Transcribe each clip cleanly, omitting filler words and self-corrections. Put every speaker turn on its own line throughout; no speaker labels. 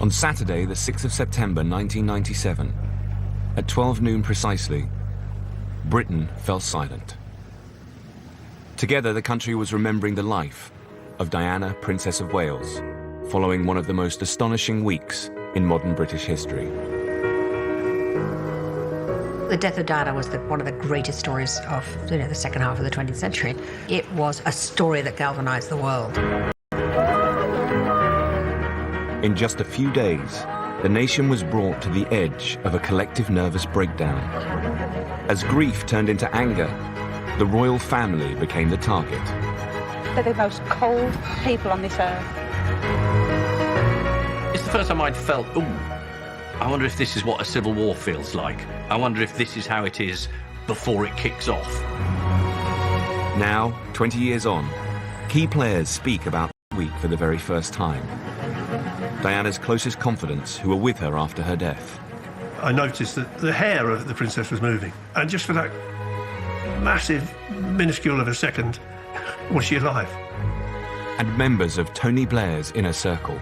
On Saturday, the 6th of September 1997, at 12 noon precisely, Britain fell silent. Together, the country was remembering the life of Diana, Princess of Wales, following one of the most astonishing weeks in modern British history.
The death of Diana was one of the greatest stories of the second half of the 20th century. It was a story that galvanized the world.
In just a few days, the nation was brought to the edge of a collective nervous breakdown. As grief turned into anger, the royal family became the target.
They're the most cold people on this earth.
It's the first time I'd felt, ooh, I wonder if this is what a civil war feels like. I wonder if this is how it is before it kicks off.
Now, 20 years on, key players speak about the week for the very first time. Diana's closest confidants who were with her after her death.
I noticed that the hair of the princess was moving, and just for that massive, minuscule of a second, was she alive?
And members of Tony Blair's inner circle.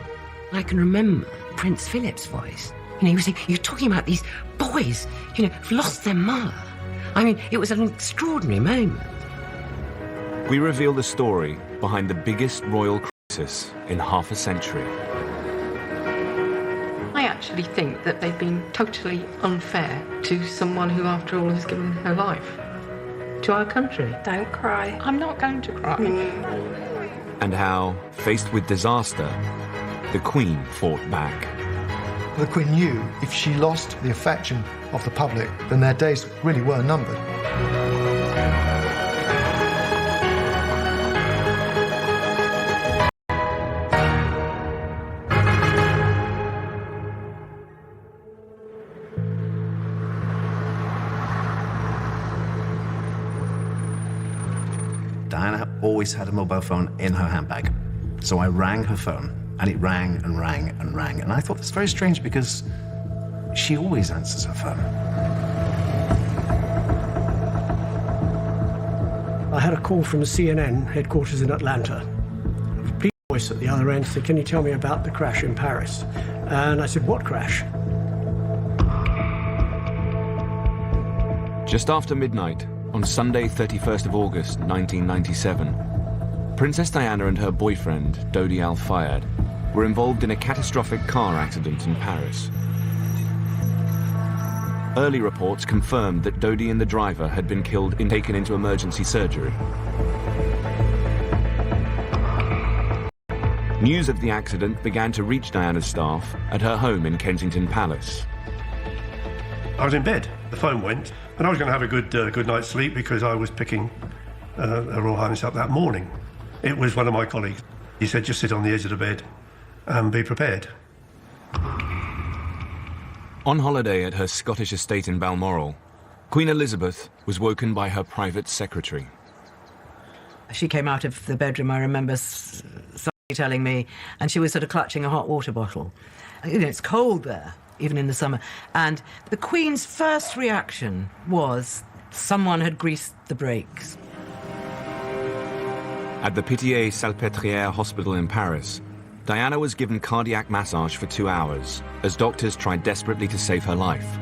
I can remember Prince Philip's voice. He was saying, you're talking about these boys, who've lost their mother. I mean, it was an extraordinary moment.
We reveal the story behind the biggest royal crisis in half a century.
I actually think that they've been totally unfair to someone who, after all, has given her life to our country.
Don't cry.
I'm not going to cry.
And how, faced with disaster, the Queen fought back.
The Queen knew if she lost the affection of the public, then their days really were numbered.
Diana always had a mobile phone in her handbag. So I rang her phone, and it rang and rang and rang. And I thought that's very strange because she always answers her phone.
I had a call from CNN headquarters in Atlanta. A police voice at the other end said, "Can you tell me about the crash in Paris?" And I said, "What crash?"
Just after midnight, on Sunday, 31st of August, 1997, Princess Diana and her boyfriend, Dodi Al-Fayed, were involved in a catastrophic car accident in Paris. Early reports confirmed that Dodi and the driver had been killed and taken into emergency surgery. News of the accident began to reach Diana's staff at her home in Kensington Palace.
I was in bed. The phone went, and I was going to have a good night's sleep because I was picking Her Royal Highness up that morning. It was one of my colleagues. He said, just sit on the edge of the bed and be prepared.
On holiday at her Scottish estate in Balmoral, Queen Elizabeth was woken by her private secretary.
She came out of the bedroom, I remember somebody telling me, and she was sort of clutching a hot water bottle. It's cold there, even in the summer. And the Queen's first reaction was someone had greased the brakes.
At the Pitié-Salpêtrière hospital in Paris, Diana was given cardiac massage for 2 hours as doctors tried desperately to save her life.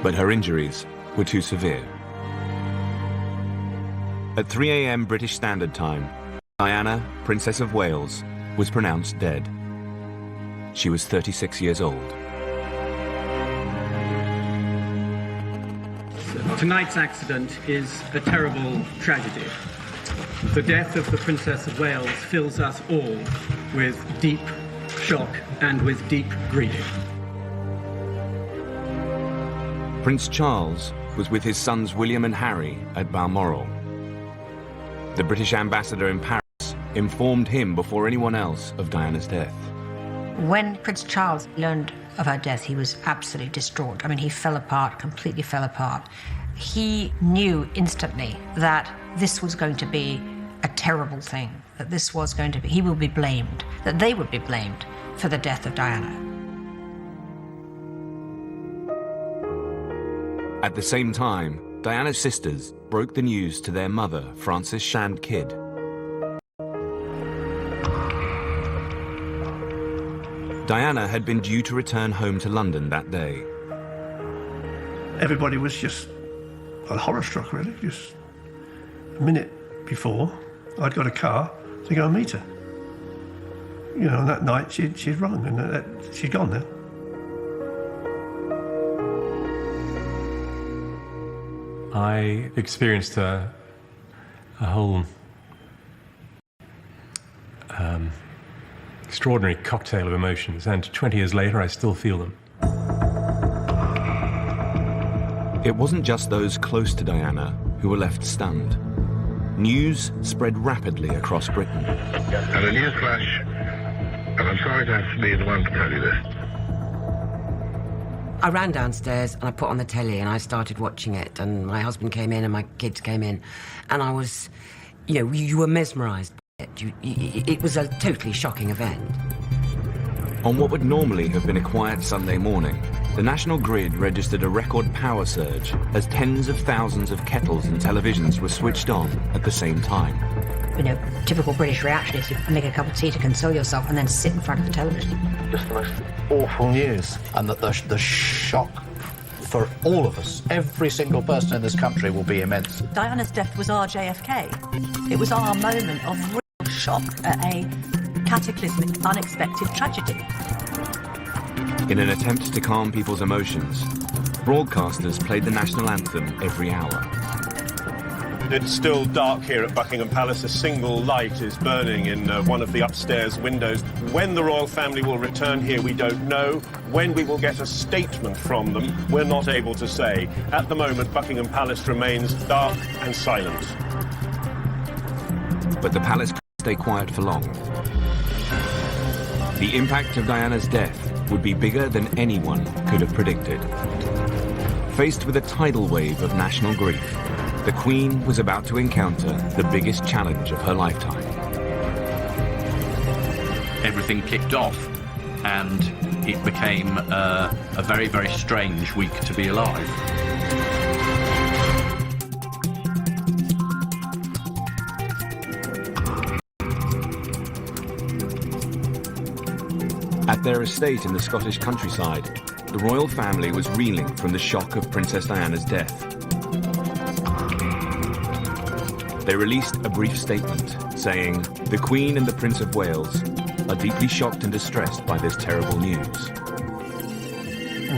But her injuries were too severe. At 3 a.m. British Standard Time, Diana, Princess of Wales, was pronounced dead. She was 36 years old.
Tonight's accident is a terrible tragedy. The death of the Princess of Wales fills us all with deep shock and with deep grief.
Prince Charles was with his sons William and Harry at Balmoral. The British ambassador in Paris informed him before anyone else of Diana's death.
When Prince Charles learned of her death, he was absolutely distraught. I mean, he fell apart, completely fell apart. He knew instantly that this was going to be a terrible thing, that this was going to be, he would be blamed, that they would be blamed for the death of Diana.
At the same time, Diana's sisters broke the news to their mother, Frances Shand Kidd. Diana had been due to return home to London that day.
Everybody was just horror-struck, really. Just a minute before, I'd got a car to go and meet her. You know, and that night she'd rung, and she'd gone now.
I experienced a whole extraordinary cocktail of emotions, and 20 years later I still feel them.
It wasn't just those close to Diana who were left stunned. News spread rapidly across Britain.
Had a near flash, and I'm sorry to have to be the one to tell you this.
I ran downstairs and I put on the telly and I started watching it, and my husband came in and my kids came in, and I was, you were mesmerised by it. It was a totally shocking event.
On what would normally have been a quiet Sunday morning, the national grid registered a record power surge as tens of thousands of kettles and televisions were switched on at the same time.
Typical British reaction is you make a cup of tea to console yourself and then sit in front of the television.
Just the most awful news, and that the shock for all of us, every single person in this country, will be immense.
Diana's death was our JFK. It was our moment of real shock at a cataclysmic, unexpected tragedy.
In an attempt to calm people's emotions, broadcasters played the national anthem every hour.
It's still dark here at Buckingham Palace. A single light is burning in one of the upstairs windows. When the royal family will return here, we don't know. When we will get a statement from them, we're not able to say. At the moment, Buckingham Palace remains dark and silent.
But the palace couldn't stay quiet for long. The impact of Diana's death would be bigger than anyone could have predicted. Faced with a tidal wave of national grief, the Queen was about to encounter the biggest challenge of her lifetime.
Everything kicked off, and it became a very, very strange week to be alive.
At their estate in the Scottish countryside, the royal family was reeling from the shock of Princess Diana's death. They released a brief statement saying, "The Queen and the Prince of Wales are deeply shocked and distressed by this terrible news."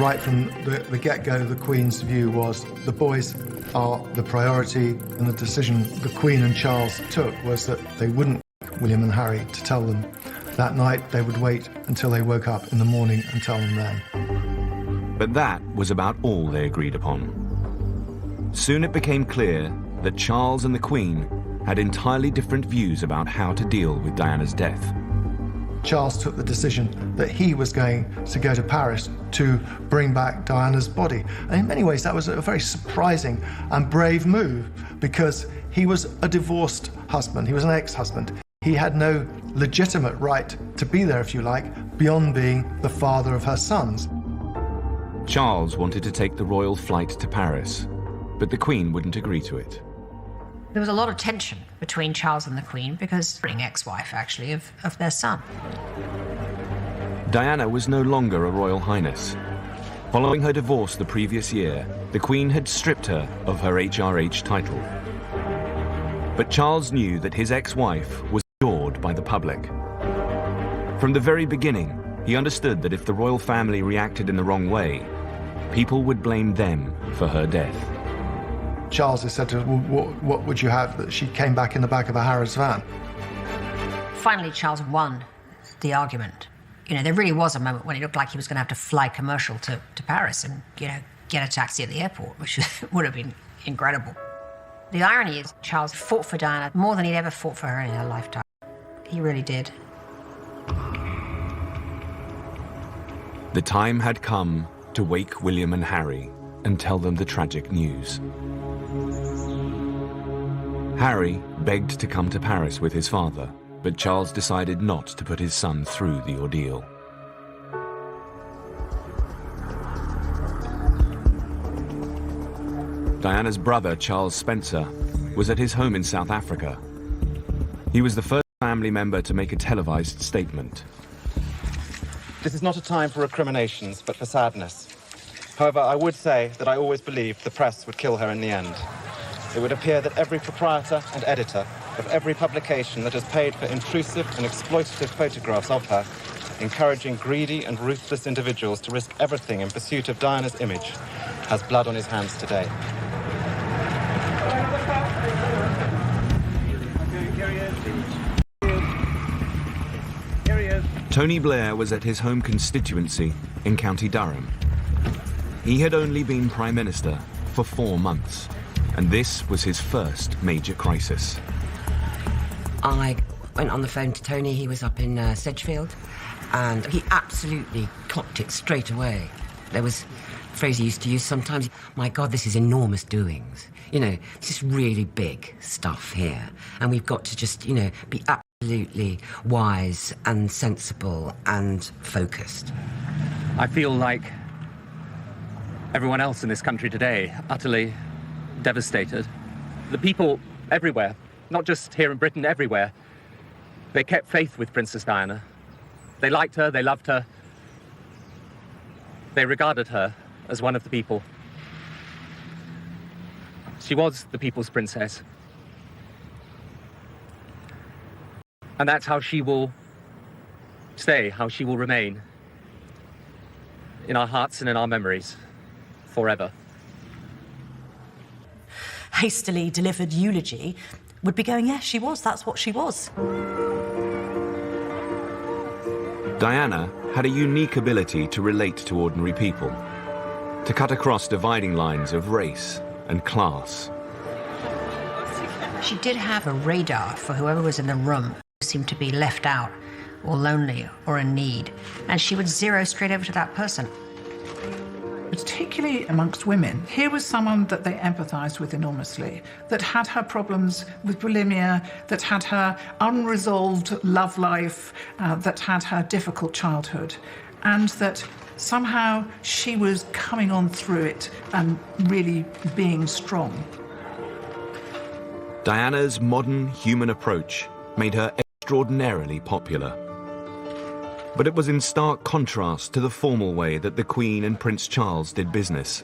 Right from the get-go, the Queen's view was the boys are the priority, and the decision the Queen and Charles took was that they wouldn't wake William and Harry to tell them that night. They would wait until they woke up in the morning and tell them then.
But that was about all they agreed upon. Soon it became clear that Charles and the Queen had entirely different views about how to deal with Diana's death.
Charles took the decision that he was going to go to Paris to bring back Diana's body. And in many ways, that was a very surprising and brave move, because he was a divorced husband. He was an ex-husband. He had no legitimate right to be there, if you like, beyond being the father of her sons.
Charles wanted to take the royal flight to Paris, but the Queen wouldn't agree to it.
There was a lot of tension between Charles and the Queen because being ex-wife, actually, of their son.
Diana was no longer a royal highness. Following her divorce the previous year, the Queen had stripped her of her HRH title. But Charles knew that his ex-wife was adored by the public. From the very beginning, he understood that if the royal family reacted in the wrong way, people would blame them for her death.
Charles has said to her, well, what would you have that she came back in the back of a Harrods van?
Finally, Charles won the argument. There really was a moment when it looked like he was going to have to fly commercial to Paris and, get a taxi at the airport, which would have been incredible. The irony is Charles fought for Diana more than he'd ever fought for her in her lifetime. He really did.
The time had come to wake William and Harry and tell them the tragic news. Harry begged to come to Paris with his father, but Charles decided not to put his son through the ordeal. Diana's brother, Charles Spencer, was at his home in South Africa. He was the first family member to make a televised statement.
This is not a time for recriminations, but for sadness. However, I would say that I always believed the press would kill her in the end. It would appear that every proprietor and editor of every publication that has paid for intrusive and exploitative photographs of her, encouraging greedy and ruthless individuals to risk everything in pursuit of Diana's image, has blood on his hands today.
Tony Blair was at his home constituency in County Durham. He had only been Prime Minister for 4 months, and this was his first major crisis.
I went on the phone to Tony. He was up in Sedgefield, and he absolutely clocked it straight away. There was a phrase he used to use sometimes, "My God, this is enormous doings." You know, this is really big stuff here, and we've got to just, you know, be absolutely wise and sensible and focused.
I feel like everyone else in this country today, utterly devastated. The people everywhere, not just here in Britain, everywhere, they kept faith with Princess Diana. They liked her, they loved her. They regarded her as one of the people. She was the people's princess. And that's how she will stay, how she will remain in our hearts and in our memories forever.
Hastily delivered eulogy would be going, yes, she was, that's what she was.
Diana had a unique ability to relate to ordinary people, to cut across dividing lines of race and class.
She did have a radar for whoever was in the room who seemed to be left out or lonely or in need, and she would zero straight over to that person.
Particularly amongst women, here was someone that they empathised with enormously, that had her problems with bulimia, that had her unresolved love life, that had her difficult childhood, and that somehow she was coming on through it and really being strong.
Diana's modern human approach made her extraordinarily popular. But it was in stark contrast to the formal way that the Queen and Prince Charles did business,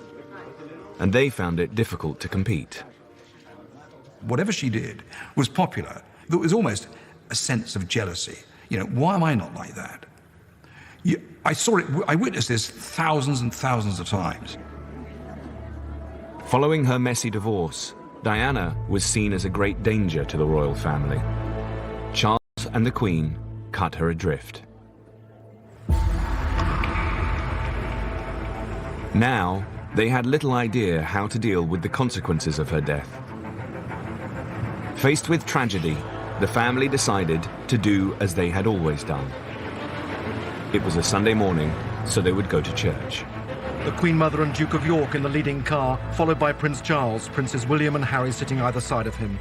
and they found it difficult to compete.
Whatever she did was popular. There was almost a sense of jealousy. You know, why am I not like that? I saw it, I witnessed this thousands and thousands of times.
Following her messy divorce, Diana was seen as a great danger to the royal family. Charles and the Queen cut her adrift. Now, they had little idea how to deal with the consequences of her death. Faced with tragedy, the family decided to do as they had always done. It was a Sunday morning, so they would go to church.
The Queen Mother and Duke of York in the leading car, followed by Prince Charles, Princes William and Harry sitting either side of him.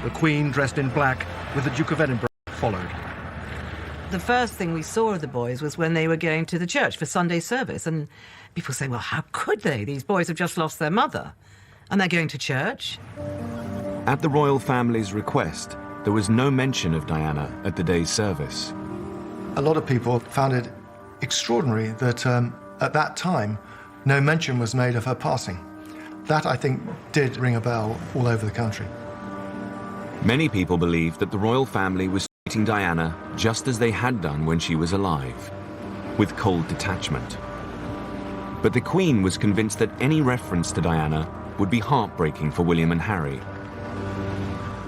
The Queen, dressed in black, with the Duke of Edinburgh, followed.
The first thing we saw of the boys was when they were going to the church for Sunday service, and people say, well, how could they? These boys have just lost their mother, and they're going to church.
At the royal family's request, there was no mention of Diana at the day's service.
A lot of people found it extraordinary that at that time, no mention was made of her passing. That, I think, did ring a bell all over the country.
Many people believed that the royal family was treating Diana just as they had done when she was alive, with cold detachment. But the Queen was convinced that any reference to Diana would be heartbreaking for William and Harry.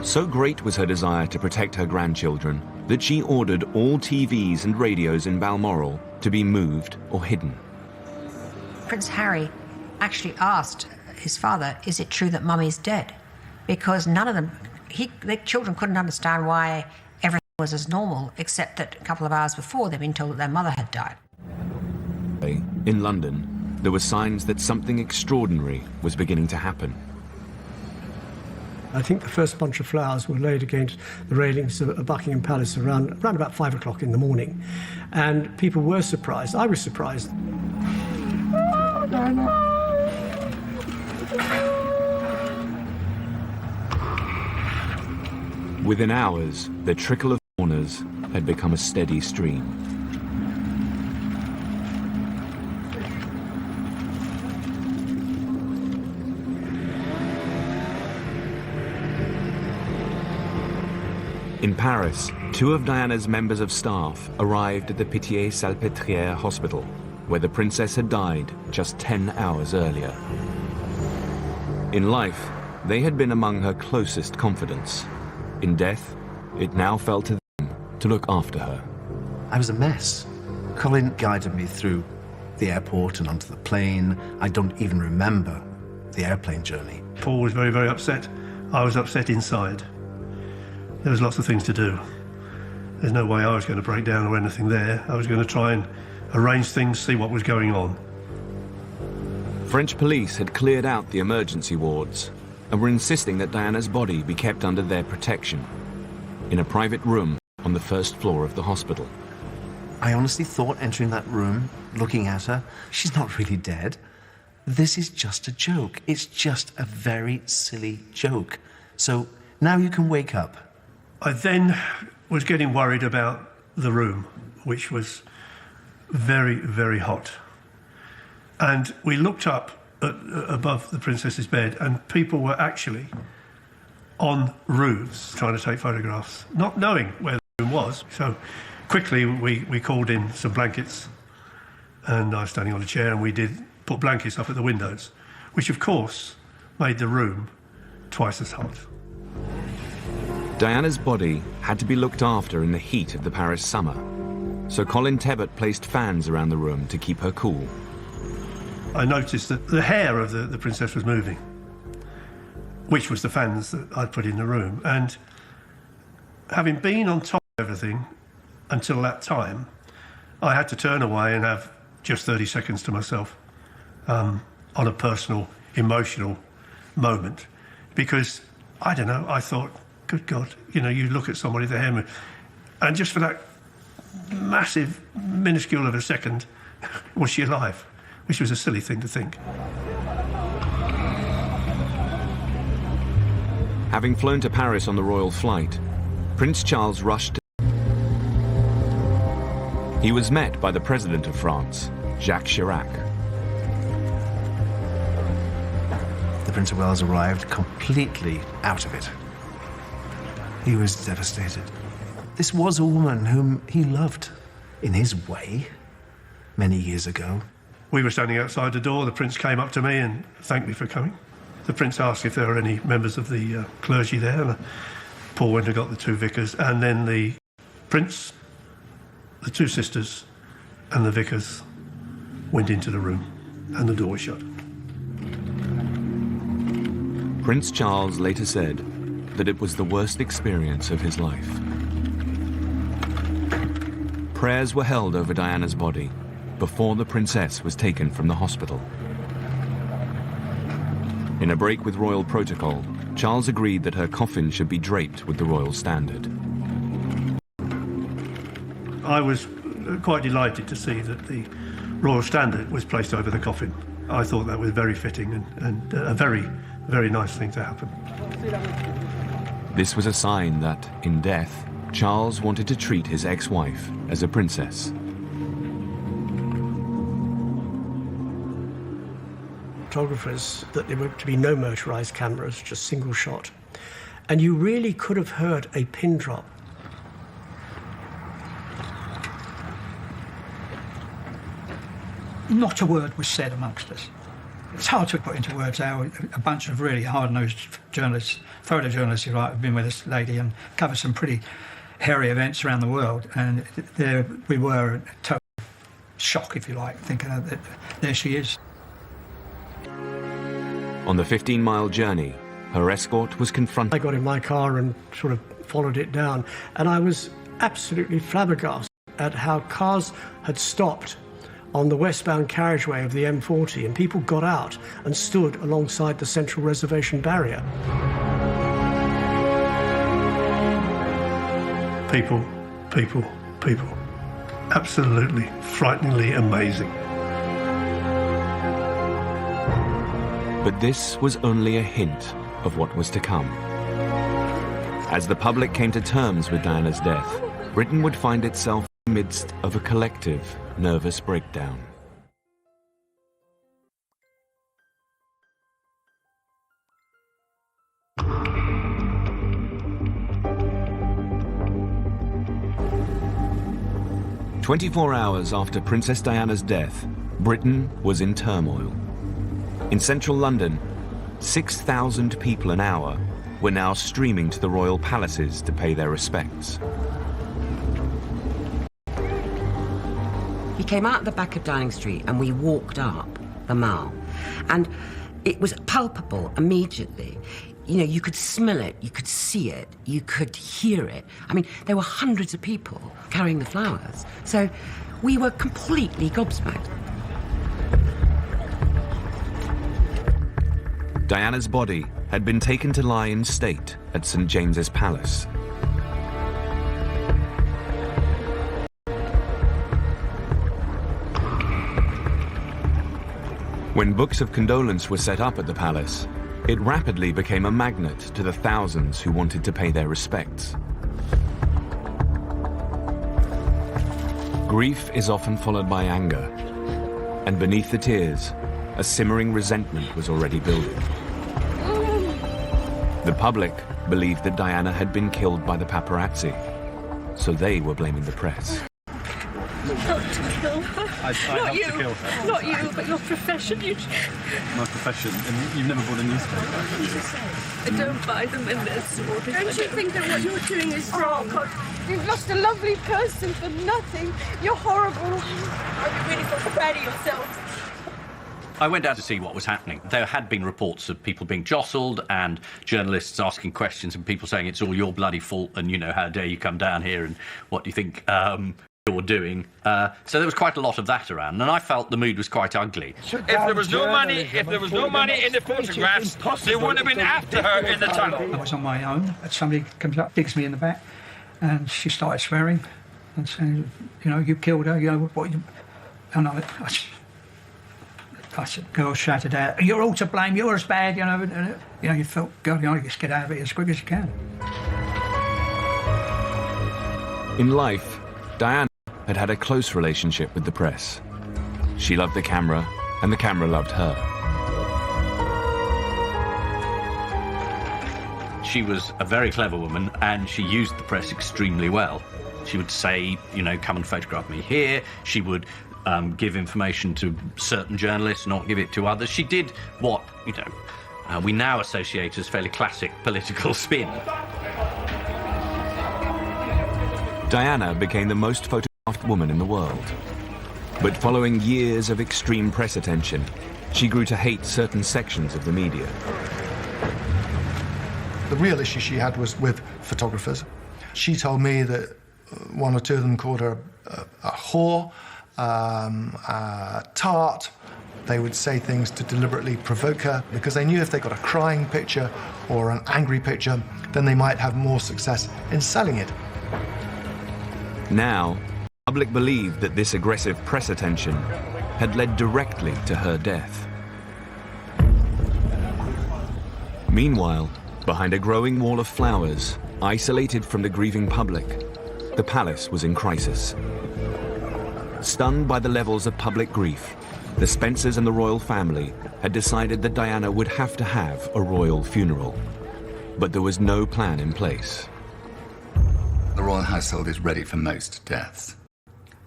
So great was her desire to protect her grandchildren that she ordered all TVs and radios in Balmoral to be moved or hidden.
Prince Harry actually asked his father, is it true that Mummy's dead? Because none of them, the children couldn't understand why everything was as normal, except that a couple of hours before they'd been told that their mother had died.
In London, there were signs that something extraordinary was beginning to happen.
I think the first bunch of flowers were laid against the railings of Buckingham Palace around about 5 o'clock in the morning. And people were surprised. I was surprised.
Within hours, the trickle of mourners had become a steady stream. In Paris, 2 of Diana's members of staff arrived at the Pitié-Salpêtrière hospital, where the princess had died just 10 hours earlier. In life, they had been among her closest confidants. In death, it now fell to them to look after her.
I was a mess. Colin guided me through the airport and onto the plane. I don't even remember the airplane journey.
Paul was very, very upset. I was upset inside. There was lots of things to do. There's no way I was going to break down or anything there. I was going to try and arrange things, see what was going on.
French police had cleared out the emergency wards and were insisting that Diana's body be kept under their protection in a private room on the first floor of the hospital.
I honestly thought, entering that room, looking at her, she's not really dead. This is just a joke. It's just a very silly joke. So now you can wake up.
I then was getting worried about the room, which was very, very hot. And we looked up above the princess's bed, and people were actually on roofs trying to take photographs, not knowing where the room was. So quickly we called in some blankets, and I was standing on a chair, and we did put blankets up at the windows, which of course made the room twice as hot.
Diana's body had to be looked after in the heat of the Paris summer, so Colin Tebbert placed fans around the room to keep her cool.
I noticed that the hair of the princess was moving, which was the fans that I'd put in the room. And having been on top of everything until that time, I had to turn away and have just 30 seconds to myself on a personal, emotional moment. Because, I don't know, I thought, good God, you know, you look at somebody, the hair move, and just for that massive, minuscule of a second, was she alive? Which was a silly thing to think.
Having flown to Paris on the royal flight, Prince Charles rushed. He was met by the President of France, Jacques Chirac.
The Prince of Wales arrived completely out of it. He was devastated. This was a woman whom he loved, in his way, many years ago.
We were standing outside the door. The Prince came up to me and thanked me for coming. The Prince asked if there were any members of the clergy there. And Paul went and got the 2 vicars. And then the Prince, the 2 sisters, and the vicars went into the room, and the door was shut.
Prince Charles later said that it was the worst experience of his life. Prayers were held over Diana's body before the princess was taken from the hospital. In a break with royal protocol, Charles agreed that her coffin should be draped with the royal standard.
I was quite delighted to see that the royal standard was placed over the coffin. I thought that was very fitting and a very, very nice thing to happen.
This was a sign that, in death, Charles wanted to treat his ex-wife as a princess.
Photographers that there were to be no motorized cameras, just single shot. And you really could have heard a pin drop.
Not a word was said amongst us. It's hard to put into words how a bunch of really hard-nosed journalists, photojournalists, if you like, have been with this lady and covered some pretty hairy events around the world. And there we were in total shock, if you like, thinking that there she is.
On the 15-mile journey, her escort was confronted.
I got in my car and sort of followed it down, and I was absolutely flabbergasted at how cars had stopped on the westbound carriageway of the M40, and people got out and stood alongside the central reservation barrier.
People, people, people. Absolutely, frighteningly amazing.
But this was only a hint of what was to come. As the public came to terms with Diana's death, Britain would find itself in the midst of a collective nervous breakdown. 24 hours after Princess Diana's death, Britain was in turmoil. In central London, 6,000 people an hour were now streaming to the royal palaces to pay their respects.
He came out the back of Downing Street and we walked up the Mall. And it was palpable immediately. You know, you could smell it, you could see it, you could hear it. I mean, there were hundreds of people carrying the flowers. So we were completely gobsmacked.
Diana's body had been taken to lie in state at St. James's Palace. When books of condolence were set up at the palace, it rapidly became a magnet to the thousands who wanted to pay their respects. Grief is often followed by anger, and beneath the tears, a simmering resentment was already building. The public believed that Diana had been killed by the paparazzi, so they were blaming the press.
Not to kill her.
I
not
helped
you.
to kill her.
Not you, but your profession.
My profession, and you've never bought a newspaper.
I don't buy them in their sort.
Don't you think that what you're doing is wrong? God, you've lost a lovely person for nothing. You're horrible. You really feel bad of yourself.
I went down to see what was happening. There had been reports of people being jostled and journalists asking questions and people saying it's all your bloody fault and, you know, how dare you come down here and what do you think you're doing? So there was quite a lot of that around, and I felt the mood was quite ugly.
If there was no money in the photographs, they wouldn't have been after her in the tunnel.
I was on my own. Somebody comes up, digs me in the back, and she started swearing and saying, you know, you killed her, you know, what you... And I said, girl shouted out, you're all to blame, you're as bad, you know. You know, you felt, God, you know, just get out of it as quick as you can.
In life, Diana had had a close relationship with the press. She loved the camera, and the camera loved her.
She was a very clever woman, and she used the press extremely well. She would say, you know, come and photograph me here. She would give information to certain journalists, not give it to others. She did what, you know, we now associate as fairly classic political spin.
Diana became the most photographed woman in the world. But following years of extreme press attention, she grew to hate certain sections of the media.
The real issue she had was with photographers. She told me that one or two of them called her a whore, a tart. They would say things to deliberately provoke her because they knew if they got a crying picture or an angry picture, then they might have more success in selling it.
Now, the public believed that this aggressive press attention had led directly to her death. Meanwhile, behind a growing wall of flowers, isolated from the grieving public, the palace was in crisis. Stunned by the levels of public grief, the Spencers and the royal family had decided that Diana would have to have a royal funeral. But there was no plan in place.
The royal household is ready for most deaths,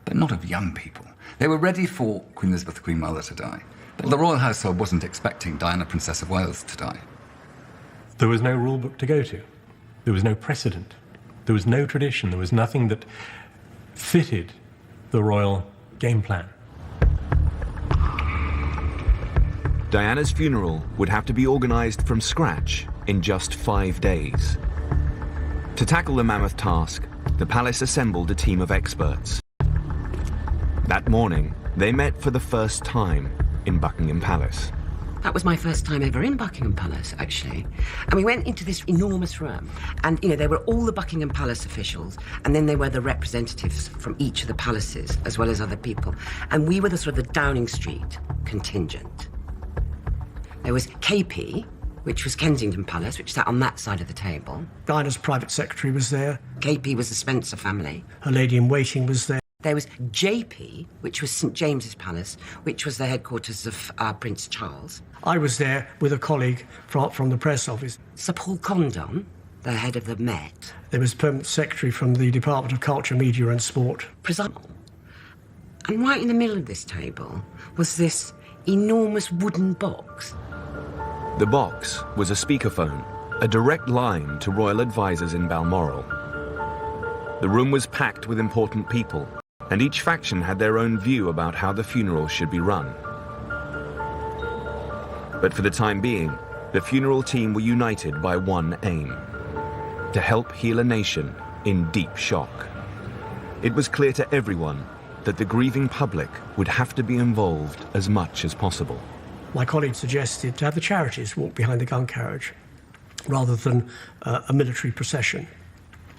but not of young people. They were ready for Queen Elizabeth, the Queen Mother, to die. But the royal household wasn't expecting Diana, Princess of Wales, to die.
There was no rule book to go to. There was no precedent. There was no tradition. There was nothing that fitted the royal game plan.
Diana's funeral would have to be organized from scratch in just 5 days. To tackle the mammoth task, the palace assembled a team of experts. That morning, they met for the first time in Buckingham Palace.
That was my first time ever in Buckingham Palace, actually. And we went into this enormous room, and, you know, there were all the Buckingham Palace officials, and then there were the representatives from each of the palaces, as well as other people. And we were the sort of the Downing Street contingent. There was KP, which was Kensington Palace, which sat on that side of the table.
Diana's private secretary was there.
KP was the Spencer family.
Her lady-in-waiting was there.
There was JP, which was St. James's Palace, which was the headquarters of Prince Charles.
I was there with a colleague from the press office.
Sir Paul Condon, the head of the Met.
There was Permanent Secretary from the Department of Culture, Media and Sport.
Presiding And right in the middle of this table was this enormous wooden box.
The box was a speakerphone, a direct line to royal advisors in Balmoral. The room was packed with important people, and each faction had their own view about how the funeral should be run. But for the time being, the funeral team were united by one aim: to help heal a nation in deep shock. It was clear to everyone that the grieving public would have to be involved as much as possible.
My colleague suggested to have the charities walk behind the gun carriage rather than a military procession.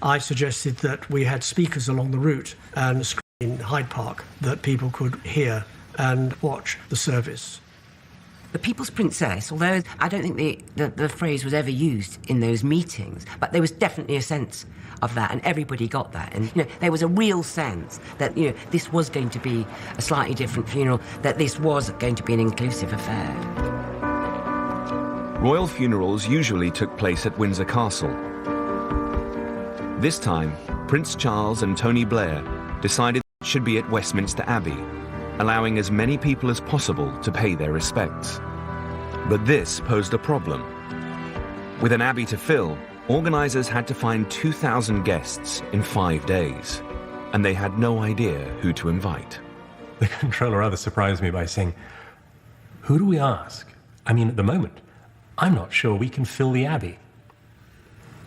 I suggested that we had speakers along the route and a screen in Hyde Park that people could hear and watch the service.
The People's Princess, although I don't think the phrase was ever used in those meetings, but there was definitely a sense of that, and everybody got that. And, there was a real sense that, this was going to be a slightly different funeral, that this was going to be an inclusive affair.
Royal funerals usually took place at Windsor Castle. This time, Prince Charles and Tony Blair decided it should be at Westminster Abbey, allowing as many people as possible to pay their respects. But this posed a problem. With an abbey to fill, organisers had to find 2,000 guests in 5 days, and they had no idea who to invite.
The controller rather surprised me by saying, "Who do we ask? I mean, at the moment, I'm not sure we can fill the abbey."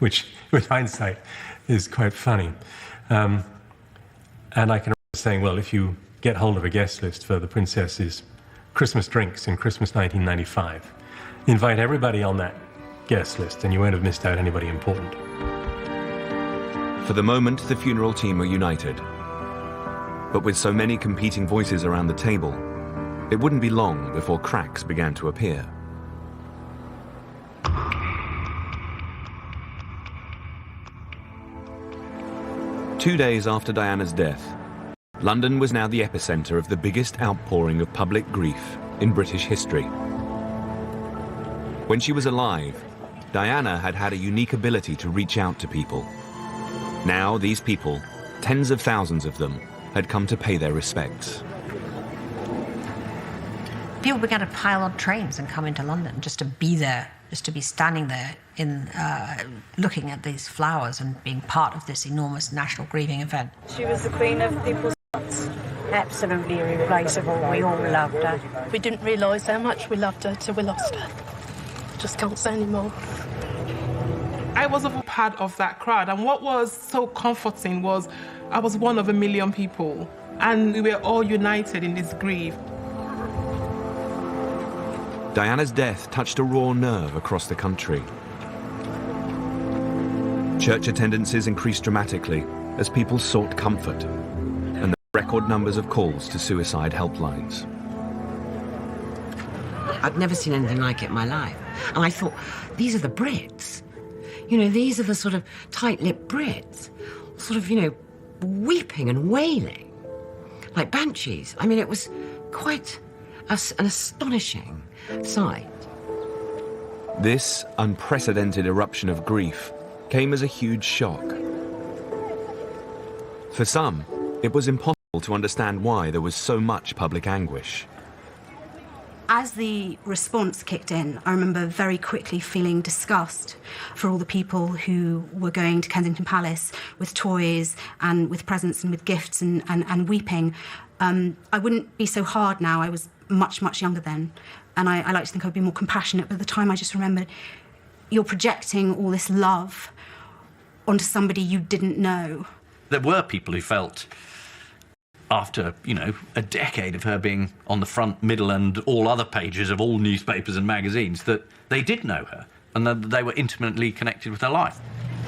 Which, with hindsight, is quite funny. And I can remember saying, well, if you get hold of a guest list for the Princess's Christmas drinks in Christmas 1995, invite everybody on that guest list and you won't have missed out anybody important.
For the moment, the funeral team were united. But with so many competing voices around the table, it wouldn't be long before cracks began to appear. Two days after Diana's death, London was now the epicenter of the biggest outpouring of public grief in British history. When she was alive, Diana had had a unique ability to reach out to people. Now these people, tens of thousands of them, had come to pay their respects.
People began to pile on trains and come into London just to be there, just to be standing there in looking at these flowers and being part of this enormous national grieving event.
She was the queen of people's hearts. Absolutely irreplaceable. We all loved her.
We didn't realise how much we loved her till we lost her. Just can't say anymore.
I was a part of that crowd, and what was so comforting was I was one of a million people, and we were all united in this grief.
Diana's death touched a raw nerve across the country. Church attendances increased dramatically as people sought comfort, and the record numbers of calls to suicide helplines.
I'd never seen anything like it in my life. And I thought, these are the Brits. These are the sort of tight-lipped Brits, sort of, weeping and wailing, like banshees. I mean, it was quite an astonishing sight.
This unprecedented eruption of grief came as a huge shock. For some, it was impossible to understand why there was so much public anguish.
As the response kicked in, I remember very quickly feeling disgust for all the people who were going to Kensington Palace with toys and with presents and with gifts and weeping. I wouldn't be so hard now. I was much, much younger then. And I like to think I'd be more compassionate. But at the time, I just remembered you're projecting all this love onto somebody you didn't know.
There were people who felt, after, a decade of her being on the front, middle and all other pages of all newspapers and magazines, that they did know her and that they were intimately connected with her life.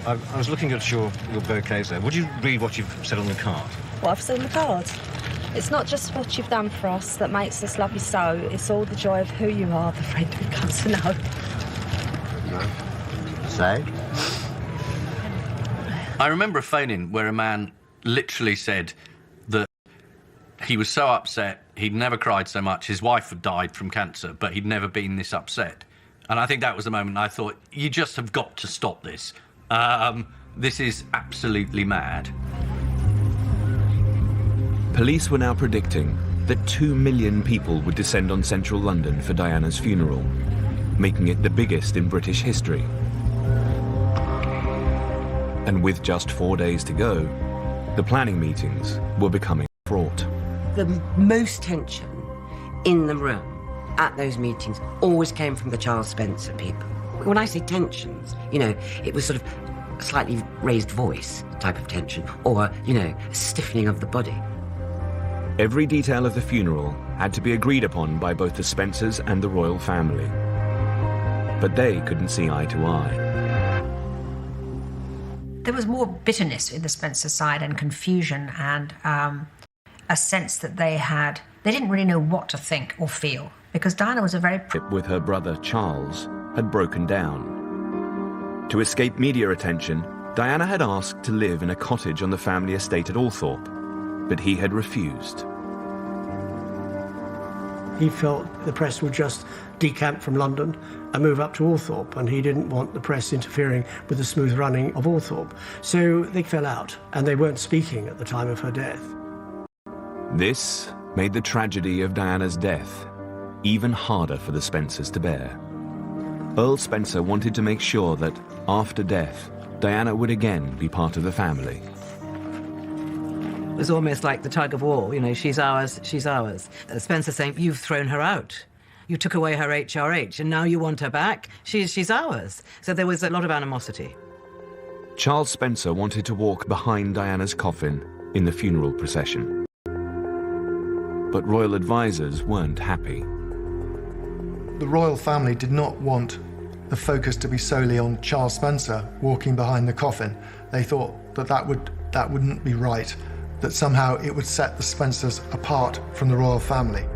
I was looking at your bouquets there. Would you read what you've said on the card?
What I've said on the card? It's not just what you've done for us that makes us love you so, it's all the joy of who you are, the friend we've come to know.
No. Say?
I remember a phone-in where a man literally said that he was so upset, he'd never cried so much, his wife had died from cancer, but he'd never been this upset. And I think that was the moment I thought, you just have got to stop this. This is absolutely mad.
Police were now predicting that 2 million people would descend on central London for Diana's funeral, making it the biggest in British history. And with just 4 days to go, the planning meetings were becoming fraught.
The most tension in the room at those meetings always came from the Charles Spencer people. When I say tensions, it was sort of a slightly raised voice type of tension, or, a stiffening of the body.
Every detail of the funeral had to be agreed upon by both the Spencers and the royal family. But they couldn't see eye to eye.
There was more bitterness in the Spencer side and confusion and a sense that they didn't really know what to think or feel, because Diana was a very...
...with her brother Charles had broken down. To escape media attention, Diana had asked to live in a cottage on the family estate at Althorpe, but he had refused.
He felt the press would just decamp from London and move up to Althorpe, and he didn't want the press interfering with the smooth running of Althorpe. So they fell out, and they weren't speaking at the time of her death.
This made the tragedy of Diana's death even harder for the Spencers to bear. Earl Spencer wanted to make sure that, after death, Diana would again be part of the family.
It was almost like the tug of war, she's ours, she's ours. Spencer saying, you've thrown her out. You took away her HRH, and now you want her back? She's ours. So there was a lot of animosity.
Charles Spencer wanted to walk behind Diana's coffin in the funeral procession. But royal advisors weren't happy.
The royal family did not want the focus to be solely on Charles Spencer walking behind the coffin. They thought that wouldn't be right, that somehow it would set the Spencers apart from the royal family.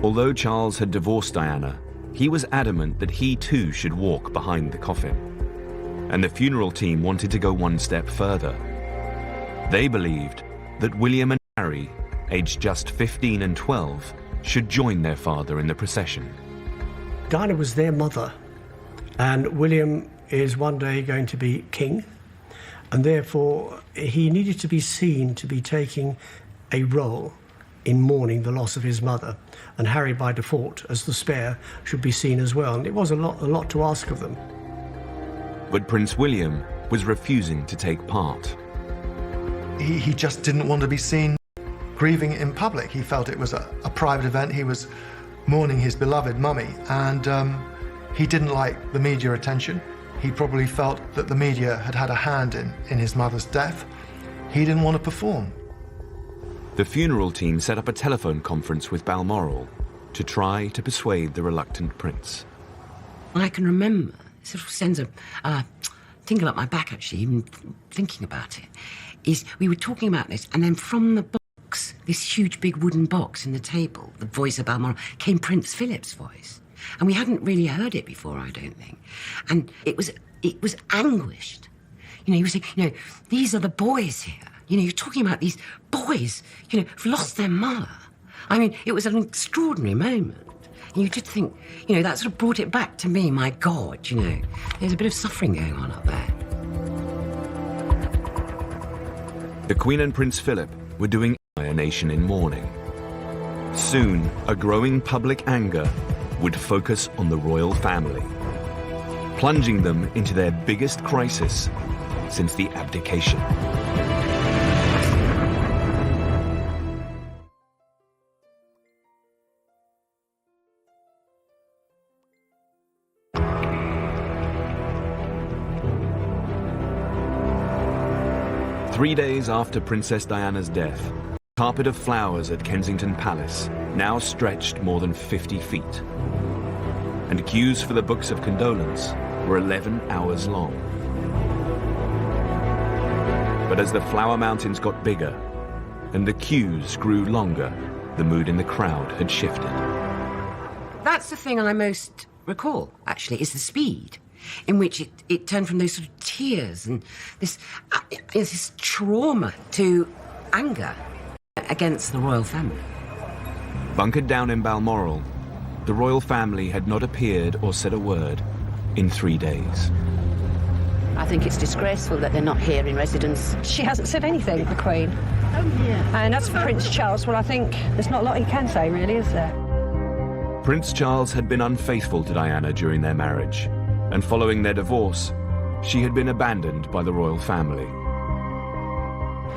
Although Charles had divorced Diana, he was adamant that he too should walk behind the coffin. And the funeral team wanted to go one step further. They believed that William and Harry, aged just 15 and 12, should join their father in the procession.
Diana was their mother, and William is one day going to be king, and therefore he needed to be seen to be taking a role in mourning the loss of his mother, and Harry, by default, as the spare, should be seen as well, and it was a lot to ask of them.
But Prince William was refusing to take part.
He just didn't want to be seen grieving in public. He felt it was a private event. He was mourning his beloved mummy, and he didn't like the media attention. He probably felt that the media had had a hand in his mother's death. He didn't want to perform.
The funeral team set up a telephone conference with Balmoral to try to persuade the reluctant prince.
I can remember, it sort of sends a tingle up my back, actually, even thinking about it, is we were talking about this, and then from the box, this huge big wooden box in the table, the voice of Balmoral, came Prince Philip's voice. And we hadn't really heard it before, I don't think. And it was anguished. He was saying, these are the boys here. You're talking about these boys, who've lost their mother. I mean, it was an extraordinary moment. And you did think, that sort of brought it back to me, my God, There's a bit of suffering going on up there.
The Queen and Prince Philip were doing a nation in mourning. Soon, a growing public anger would focus on the royal family, plunging them into their biggest crisis since the abdication. Three days after Princess Diana's death, the carpet of flowers at Kensington Palace now stretched more than 50 feet. And queues for the books of condolence were 11 hours long. But as the flower mountains got bigger and the queues grew longer, the mood in the crowd had shifted.
That's the thing I most recall, actually, is the speed in which it turned from those sort of tears and this trauma to anger against the royal family.
Bunkered down in Balmoral, the royal family had not appeared or said a word in 3 days.
I think it's disgraceful that they're not here in residence.
She hasn't said anything, the Queen. Oh, yeah. And as for Prince Charles, well, I think there's not a lot he can say, really, is there?
Prince Charles had been unfaithful to Diana during their marriage, and following their divorce, she had been abandoned by the royal family.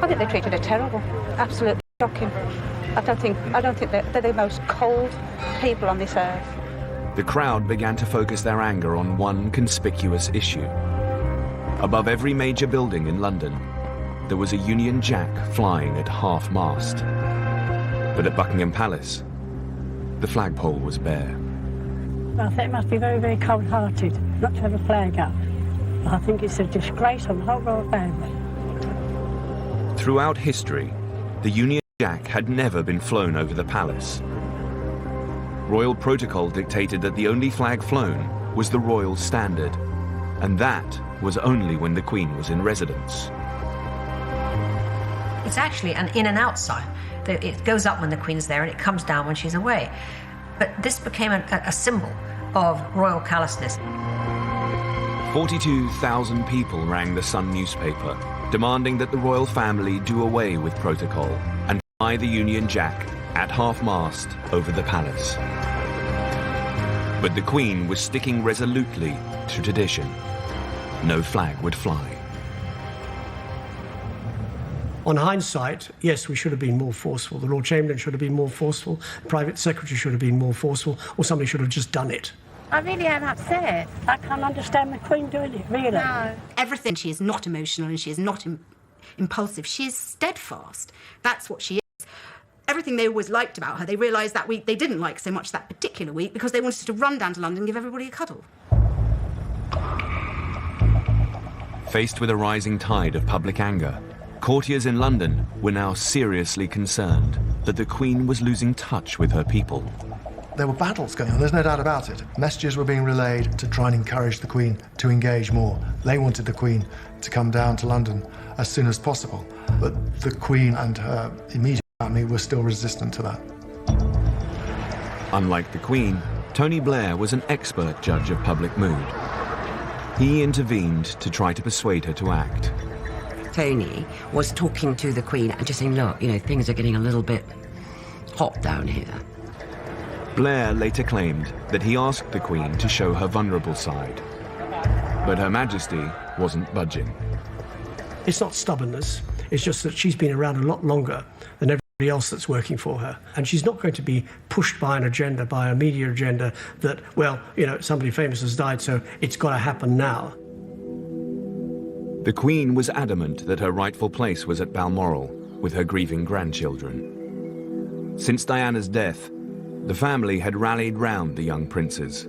I think they treated her terrible. Absolutely shocking. I don't think they're the most cold people on this earth.
The crowd began to focus their anger on one conspicuous issue. Above every major building in London, there was a Union Jack flying at half-mast. But at Buckingham Palace, the flagpole was bare.
I think it must be very, very cold-hearted not to have a flag up. I think it's a disgrace on the whole royal family.
Throughout history, the Union Jack had never been flown over the palace. Royal protocol dictated that the only flag flown was the royal standard, and that was only when the Queen was in residence.
It's actually an in and out sign. It goes up when the Queen's there and it comes down when she's away. But this became a symbol of royal callousness.
42,000 people rang the Sun newspaper, demanding that the royal family do away with protocol and fly the Union Jack at half-mast over the palace. But the Queen was sticking resolutely to tradition. No flag would fly.
On hindsight, yes, we should have been more forceful. The Lord Chamberlain should have been more forceful, the Private Secretary should have been more forceful, or somebody should have just done it.
I really am upset. I can't understand the Queen doing it, really.
No. Everything, she is not emotional and she is not impulsive. She is steadfast. That's what she is. Everything they always liked about her, they realised that week they didn't like so much that particular week because they wanted to run down to London and give everybody a cuddle.
Faced with a rising tide of public anger, courtiers in London were now seriously concerned that the Queen was losing touch with her people.
There were battles going on, there's no doubt about it. Messages were being relayed to try and encourage the Queen to engage more. They wanted the Queen to come down to London as soon as possible. But the Queen and her immediate family were still resistant to that.
Unlike the Queen, Tony Blair was an expert judge of public mood. He intervened to try to persuade her to act.
Tony was talking to the Queen and just saying, look, things are getting a little bit hot down here.
Blair later claimed that he asked the Queen to show her vulnerable side. But Her Majesty wasn't budging.
It's not stubbornness, it's just that she's been around a lot longer than everybody else that's working for her. And she's not going to be pushed by an agenda, by a media agenda that, somebody famous has died, so it's got to happen now.
The Queen was adamant that her rightful place was at Balmoral with her grieving grandchildren. Since Diana's death, the family had rallied round the young princes.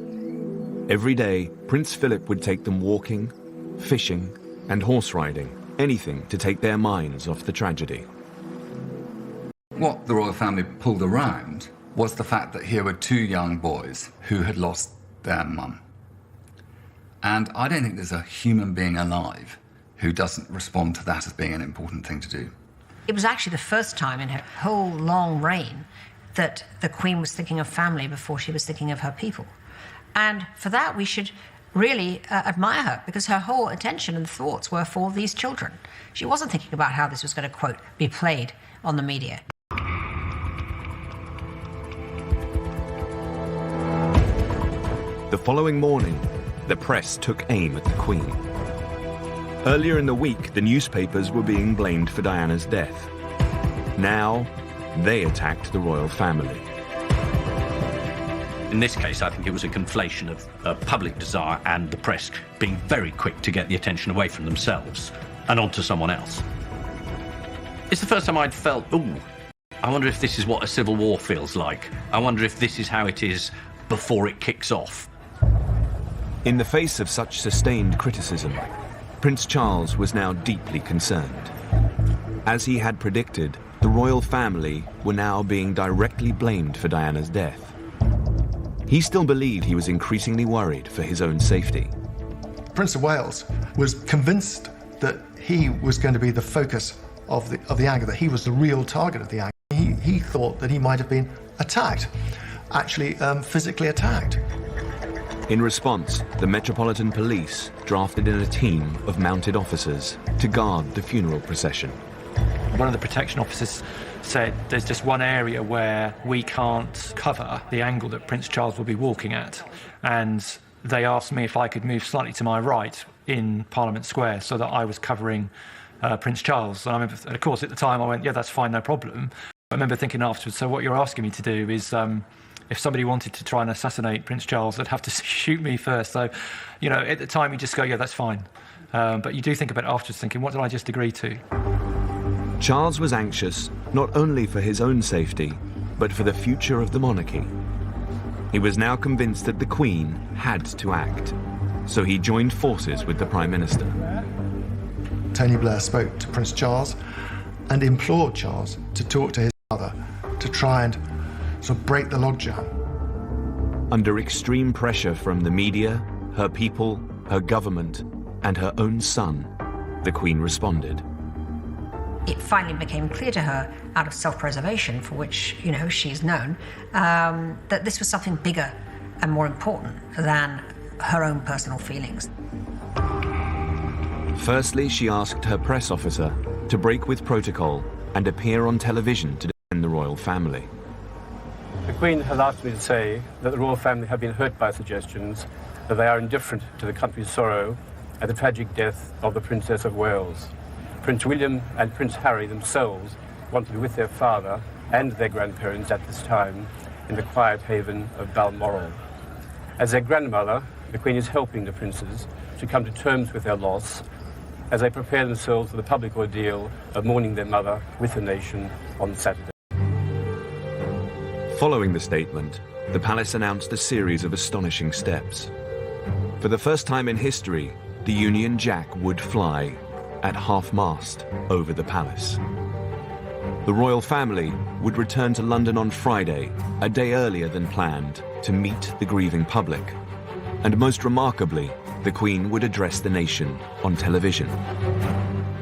Every day, Prince Philip would take them walking, fishing, and horse riding, anything to take their minds off the tragedy.
What the royal family pulled around was the fact that here were two young boys who had lost their mum. And I don't think there's a human being alive who doesn't respond to that as being an important thing to do.
It was actually the first time in her whole long reign that the Queen was thinking of family before she was thinking of her people. And for that, we should really admire her, because her whole attention and thoughts were for these children. She wasn't thinking about how this was going to, quote, be played on the media.
The following morning, the press took aim at the Queen. Earlier in the week, the newspapers were being blamed for Diana's death. Now, they attacked the royal family.
In this case, I think it was a conflation of public desire and the press being very quick to get the attention away from themselves and onto someone else. It's the first time I'd felt, I wonder if this is what a civil war feels like. I wonder if this is how it is before it kicks off.
In the face of such sustained criticism, Prince Charles was now deeply concerned. As he had predicted, the royal family were now being directly blamed for Diana's death. He still believed he was increasingly worried for his own safety.
Prince of Wales was convinced that he was going to be the focus of the anger, that he was the real target of the anger. He thought that he might have been attacked, actually physically attacked.
In response, the Metropolitan Police drafted in a team of mounted officers to guard the funeral procession.
One of the protection officers said there's just one area where we can't cover the angle that Prince Charles will be walking at. And they asked me if I could move slightly to my right in Parliament Square so that I was covering Prince Charles. And I remember, of course, at the time I went, yeah, that's fine, no problem. I remember thinking afterwards, so what you're asking me to do is if somebody wanted to try and assassinate Prince Charles, they'd have to shoot me first. So, you know, at the time you just go, yeah, that's fine. But you do think about it afterwards, thinking, what did I just agree to?
Charles was anxious not only for his own safety, but for the future of the monarchy. He was now convinced that the Queen had to act, so he joined forces with the Prime Minister.
Tony Blair spoke to Prince Charles and implored Charles to talk to his mother to try and sort of break the logjam.
Under extreme pressure from the media, her people, her government, and her own son, the Queen responded.
It finally became clear to her, out of self-preservation, for which, you know, she's known, that this was something bigger and more important than her own personal feelings.
Firstly, she asked her press officer to break with protocol and appear on television to defend the royal family.
The Queen has asked me to say that the royal family have been hurt by suggestions that they are indifferent to the country's sorrow at the tragic death of the Princess of Wales. Prince William and Prince Harry themselves want to be with their father and their grandparents at this time in the quiet haven of Balmoral. As their grandmother, the Queen is helping the princes to come to terms with their loss as they prepare themselves for the public ordeal of mourning their mother with the nation on Saturday.
Following the statement, the palace announced a series of astonishing steps. For the first time in history, the Union Jack would fly at half-mast over the palace. The royal family would return to London on Friday, a day earlier than planned, to meet the grieving public. And most remarkably, the Queen would address the nation on television.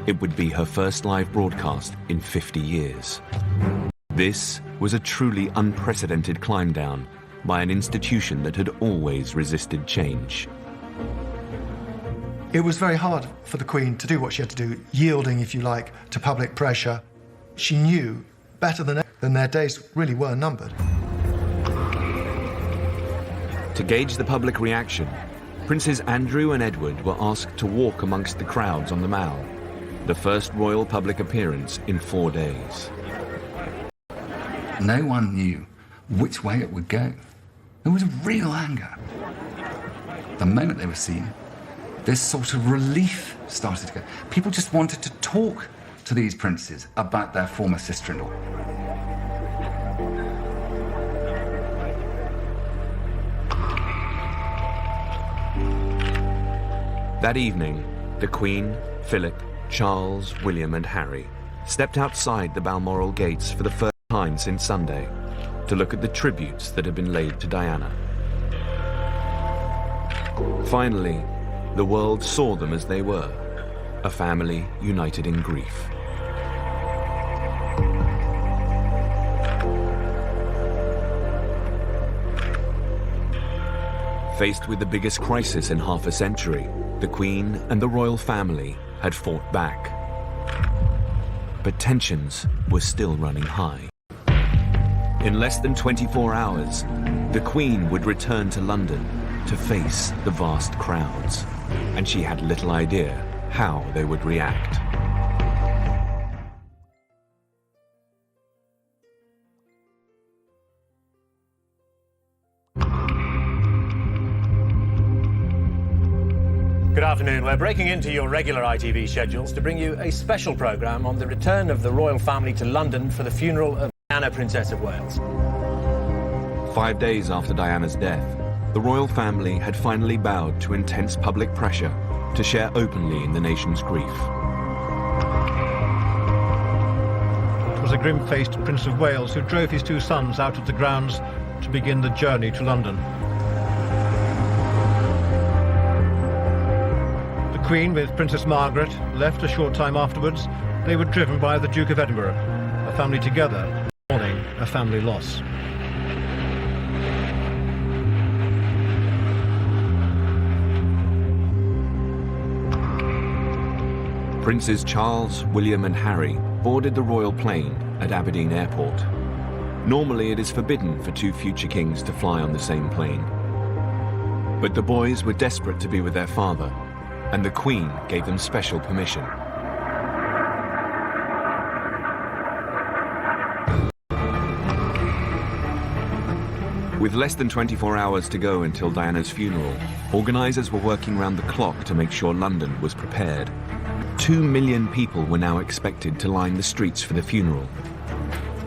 It would be her first live broadcast in 50 years. This was a truly unprecedented climb down by an institution that had always resisted change.
It was very hard for the Queen to do what she had to do, yielding, if you like, to public pressure. She knew better than their days really were numbered.
To gauge the public reaction, Princes Andrew and Edward were asked to walk amongst the crowds on the Mall, the first royal public appearance in 4 days.
No one knew which way it would go. There was real anger. The moment they were seen, this sort of relief started to go. People just wanted to talk to these princes about their former sister-in-law.
That evening, the Queen, Philip, Charles, William and Harry stepped outside the Balmoral gates for the first time since Sunday to look at the tributes that had been laid to Diana. Finally, the world saw them as they were, a family united in grief. Faced with the biggest crisis in half a century, the Queen and the royal family had fought back. But tensions were still running high. In less than 24 hours, the Queen would return to London to face the vast crowds, and she had little idea how they would react.
Good afternoon. We're breaking into your regular ITV schedules to bring you a special programme on the return of the royal family to London for the funeral of Diana, Princess of Wales.
5 days after Diana's death, the royal family had finally bowed to intense public pressure to share openly in the nation's grief.
It was a grim-faced Prince of Wales who drove his 2 sons out of the grounds to begin the journey to London. The Queen, with Princess Margaret, left a short time afterwards. They were driven by the Duke of Edinburgh, a family together, mourning a family loss.
Princes Charles, William and Harry boarded the royal plane at Aberdeen Airport. Normally it is forbidden for two future kings to fly on the same plane. But the boys were desperate to be with their father, and the Queen gave them special permission. With less than 24 hours to go until Diana's funeral, organisers were working round the clock to make sure London was prepared. 2 million people were now expected to line the streets for the funeral.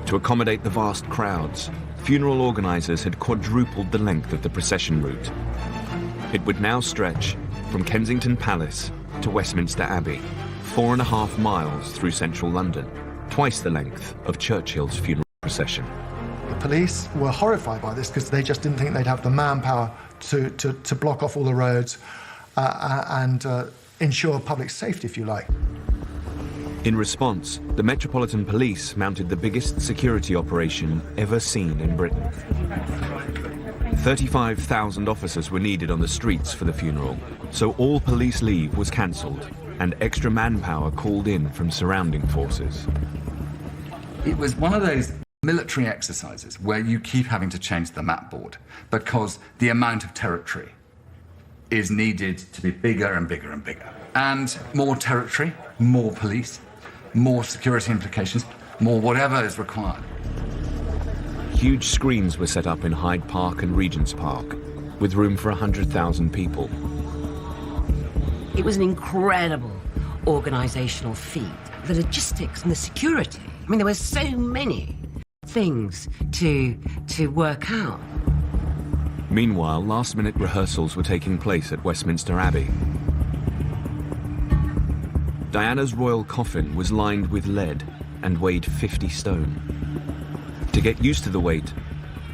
To accommodate the vast crowds, funeral organisers had quadrupled the length of the procession route. It would now stretch from Kensington Palace to Westminster Abbey, 4.5 miles through central London, twice the length of Churchill's funeral procession.
The police were horrified by this because they just didn't think they'd have the manpower to block off all the roads and ensure public safety, if you like.
In response, the Metropolitan Police mounted the biggest security operation ever seen in Britain. 35,000 officers were needed on the streets for the funeral, so all police leave was cancelled and extra manpower called in from surrounding forces.
It was one of those military exercises where you keep having to change the map board because the amount of territory is needed to be bigger and bigger and bigger. And more territory, more police, more security implications, more whatever is required.
Huge screens were set up in Hyde Park and Regent's Park, with room for 100,000 people.
It was an incredible organisational feat. The logistics and the security. I mean, there were so many things to work out.
Meanwhile, last-minute rehearsals were taking place at Westminster Abbey. Diana's royal coffin was lined with lead and weighed 50 stone. To get used to the weight,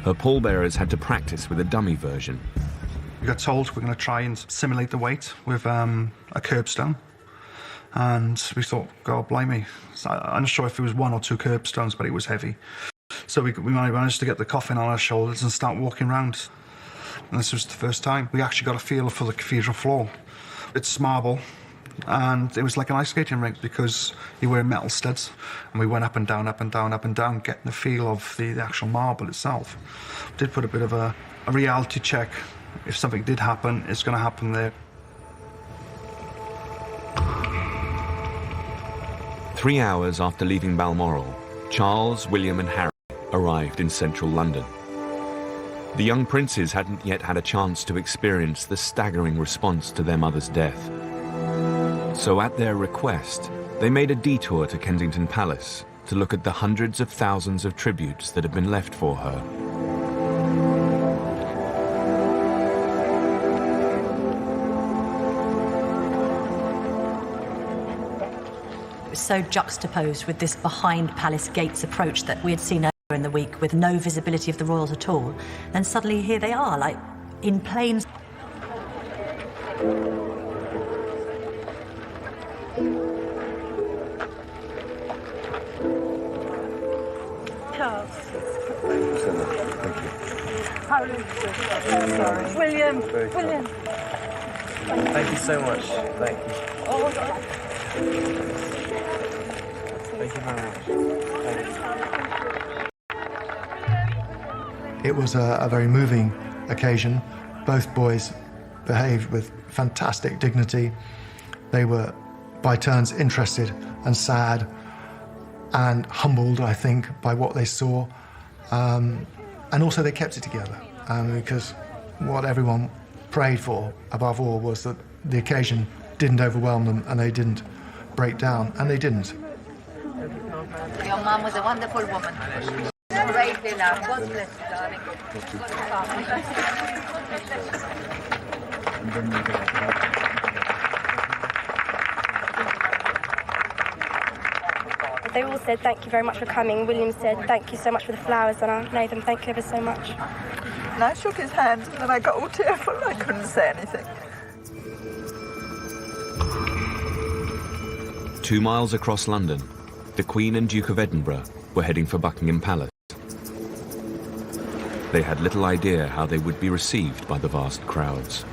her pallbearers had to practice with a dummy version.
We got told we're going to try and simulate the weight with a curbstone. And we thought, God blimey. I'm not sure if it was 1 or 2 curbstones, but it was heavy. So we managed to get the coffin on our shoulders and start walking around. And this was the first time we actually got a feel for the cathedral floor. It's marble, and it was like an ice skating rink because you wear metal studs. And we went up and down, up and down, up and down, getting the feel of the actual marble itself. Did put a bit of a reality check. If something did happen, it's going to happen there.
3 hours after leaving Balmoral, Charles, William and Harry arrived in central London. The young princes hadn't yet had a chance to experience the staggering response to their mother's death. So at their request, they made a detour to Kensington Palace to look at the hundreds of thousands of tributes that had been left for her.
It was so juxtaposed with this behind palace gates approach that we had seen earlier in the week with no visibility of the royals at all. Then suddenly here they are, like in plain...
Charles. Sorry. William. William.
Thank you so much. Thank you.
Oh,
Thank you very much. Thank you.
It was a very moving occasion. Both boys behaved with fantastic dignity. They were, by turns, interested and sad and humbled, I think, by what they saw. And also they kept it together because what everyone prayed for, above all, was that the occasion didn't overwhelm them and they didn't break down, and they didn't.
Your mom was a wonderful woman. Great, Lila. God bless you, darling.
They all said thank you very much for coming. William said thank you so much for the flowers, and I know them. Thank you ever so much.
And I shook his hand, and then I got all tearful. I couldn't say anything.
2 miles across London, the Queen and Duke of Edinburgh were heading for Buckingham Palace. They had little idea how they would be received by the vast crowds.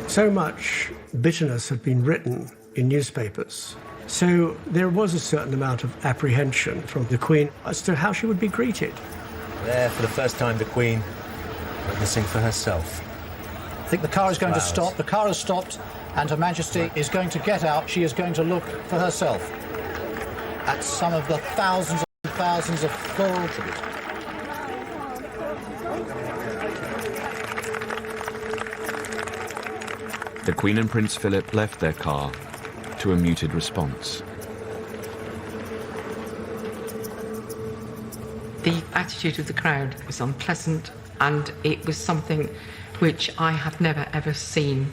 So much bitterness had been written in newspapers. So there was a certain amount of apprehension from the Queen as to how she would be greeted.
There, for the first time, the Queen witnessing for herself.
I think the car is going to stop. The car has stopped, and Her Majesty is going to get out. She is going to look for herself at some of the thousands and thousands of floral tributes.
The Queen and Prince Philip left their car to a muted response.
The attitude of the crowd was unpleasant, and it was something which I have never ever seen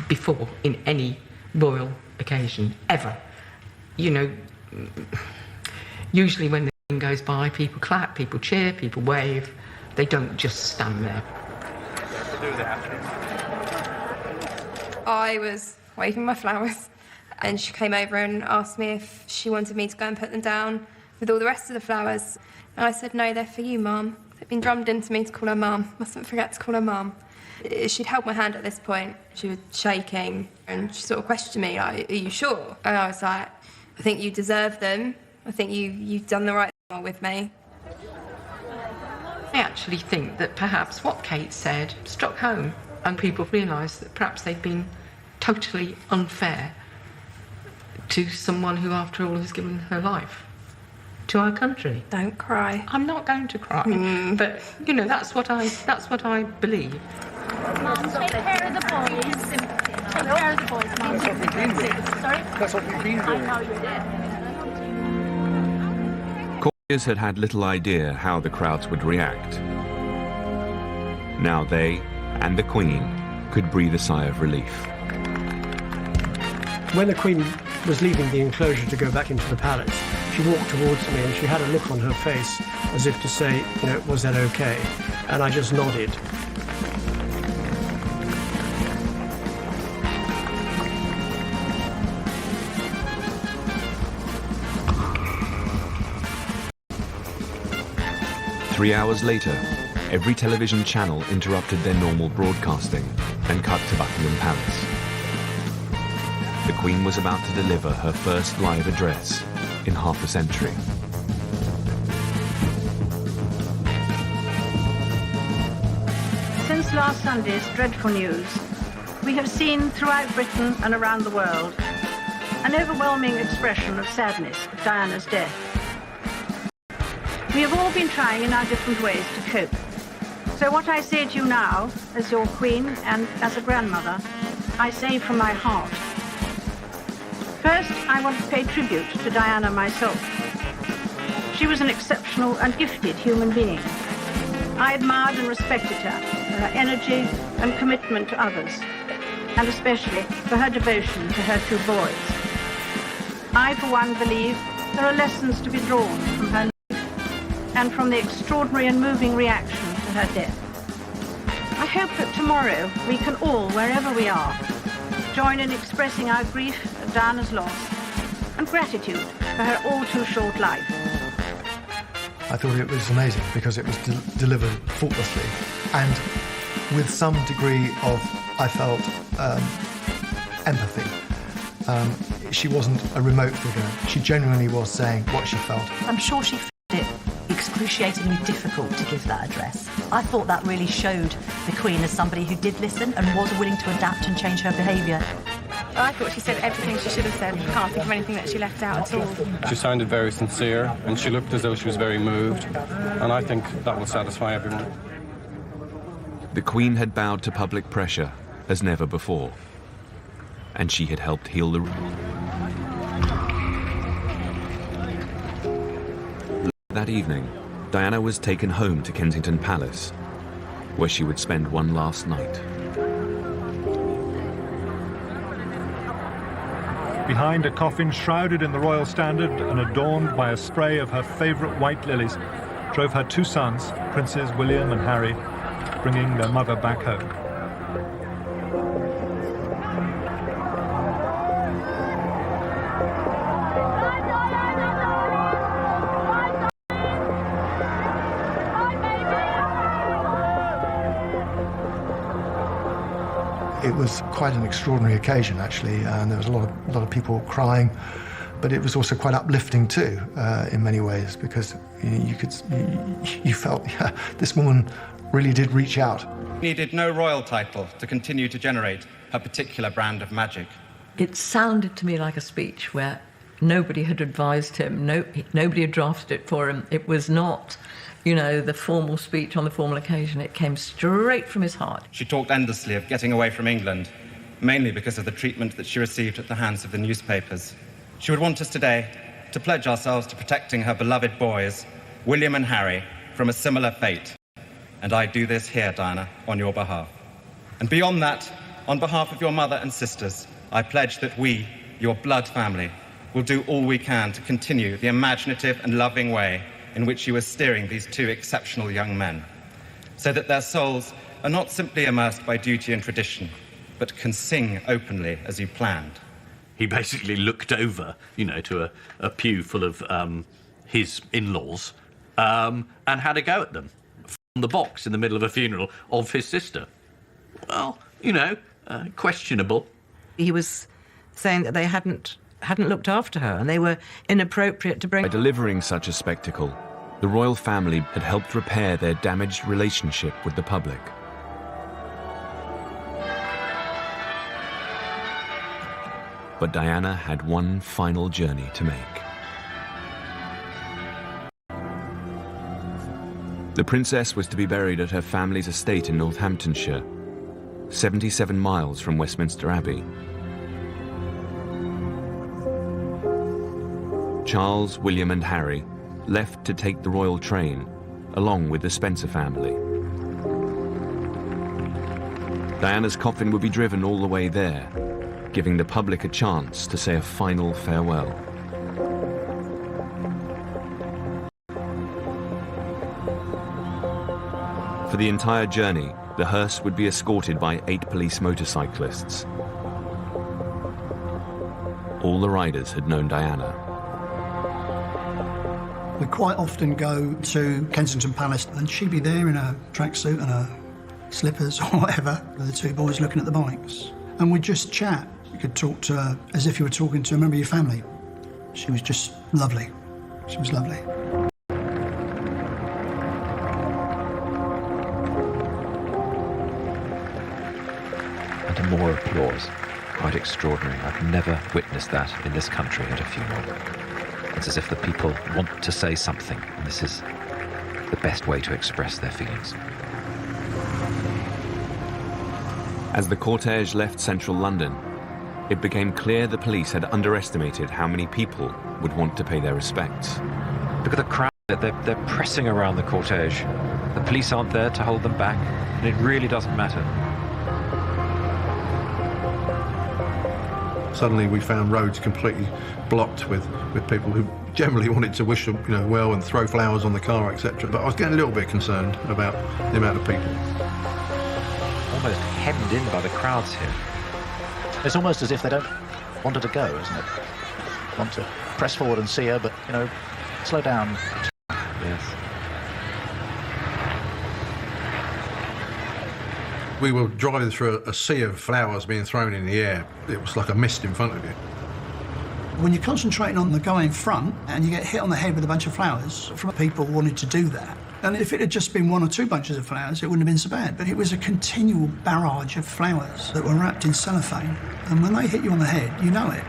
before in any royal occasion, ever. You know, usually when the Queen goes by, people clap, people cheer, people wave. They don't just stand there.
I was waving my flowers, and she came over and asked me if she wanted me to go and put them down with all the rest of the flowers. And I said, no, they're for you, Mum. They've been drummed into me to call her Mum. Mustn't forget to call her Mum. She'd held my hand at this point. She was shaking, and she sort of questioned me, like, are you sure? And I was like, I think you deserve them. I think you've done the right thing with me.
I actually think that perhaps what Kate said struck home, and people realised that perhaps they'd been totally unfair to someone who, after all, has given her life to our country.
Don't cry.
I'm not going to cry, but you know that's what I believe.
Mum, take care of the boys. Take care of the boys, Mum.
That's what we've been doing.
Sorry?
That's what we've been doing.
I know you did.
Courtiers had had little idea how the crowds would react. Now they and the Queen could breathe a sigh of relief.
When the Queen was leaving the enclosure to go back into the palace, she walked towards me and she had a look on her face as if to say, you know, was that okay? And I just nodded.
Three hours later, every television channel interrupted their normal broadcasting and cut to Buckingham Palace. The Queen was about to deliver her first live address in half a century.
Since last Sunday's dreadful news, we have seen throughout Britain and around the world an overwhelming expression of sadness at Diana's death. We have all been trying in our different ways to cope. So what I say to you now, as your Queen and as a grandmother, I say from my heart. First, I want to pay tribute to Diana myself. She was an exceptional and gifted human being. I admired and respected her for her energy and commitment to others, and especially for her devotion to her two boys. I, for one, believe there are lessons to be drawn from her life and from the extraordinary and moving reaction to her death. I hope that tomorrow we can all, wherever we are, join in expressing our grief at Diana's loss and gratitude for her all-too-short life.
I thought it was amazing because it was delivered faultlessly and with some degree of, I felt, empathy. She wasn't a remote figure. She genuinely was saying what she felt.
I'm sure she found it excruciatingly difficult to give that address. I thought that really showed the Queen as somebody who did listen and was willing to adapt and change her behaviour.
I thought she said everything she should have said. I can't think of anything that she left out at all.
She sounded very sincere, and she looked as though she was very moved, and I think that will satisfy everyone.
The Queen had bowed to public pressure as never before, and she had helped heal the... That evening, Diana was taken home to Kensington Palace, where she would spend one last night.
Behind a coffin shrouded in the royal standard and adorned by a spray of her favourite white lilies, drove her two sons, Princes William and Harry, bringing their mother back home.
It was quite an extraordinary occasion, actually, and there was a lot of people crying, but it was also quite uplifting too, in many ways, because you felt this woman really did reach out.
Needed no royal title to continue to generate her particular brand of magic.
It sounded to me like a speech where nobody had advised him, nobody had drafted it for him. It was not, the formal speech on the formal occasion. It came straight from his heart.
She talked endlessly of getting away from England, mainly because of the treatment that she received at the hands of the newspapers. She would want us today to pledge ourselves to protecting her beloved boys, William and Harry, from a similar fate. And I do this here, Diana, on your behalf. And beyond that, on behalf of your mother and sisters, I pledge that we, your blood family, will do all we can to continue the imaginative and loving way in which you are steering these two exceptional young men, so that their souls are not simply immersed by duty and tradition, but can sing openly as you planned.
He basically looked over, to a pew full of his in-laws and had a go at them from the box in the middle of a funeral of his sister. Well, questionable.
He was saying that they hadn't looked after her and they were inappropriate to bring...
By delivering such a spectacle, the royal family had helped repair their damaged relationship with the public. But Diana had one final journey to make. The princess was to be buried at her family's estate in Northamptonshire, 77 miles from Westminster Abbey. Charles, William and Harry left to take the royal train, along with the Spencer family. Diana's coffin would be driven all the way there, giving the public a chance to say a final farewell. For the entire journey, the hearse would be escorted by 8 police motorcyclists. All the riders had known Diana.
We quite often go to Kensington Palace and she'd be there in a tracksuit and her slippers or whatever, with the 2 boys looking at the bikes. And we'd just chat. You could talk to her as if you were talking to a member of your family. She was just lovely. She was lovely.
And more applause. Quite extraordinary. I've never witnessed that in this country at a funeral. It's as if the people want to say something, and this is the best way to express their feelings.
As the cortege left central London, it became clear the police had underestimated how many people would want to pay their respects.
Look at the crowd. They're pressing around the cortege. The police aren't there to hold them back, and it really doesn't matter.
Suddenly we found roads completely blocked with people who generally wanted to wish them, well and throw flowers on the car, etc. But I was getting a little bit concerned about the amount of people.
Almost hemmed in by the crowds here.
It's almost as if they don't want her to go, isn't it? Want to press forward and see her, but, slow down.
Yes.
We were driving through a sea of flowers being thrown in the air. It was like a mist in front of you.
When you're concentrating on the guy in front and you get hit on the head with a bunch of flowers from people who wanted to do that, and if it had just been 1 or 2 bunches of flowers, it wouldn't have been so bad. But it was a continual barrage of flowers that were wrapped in cellophane. And when they hit you on the head, you know it.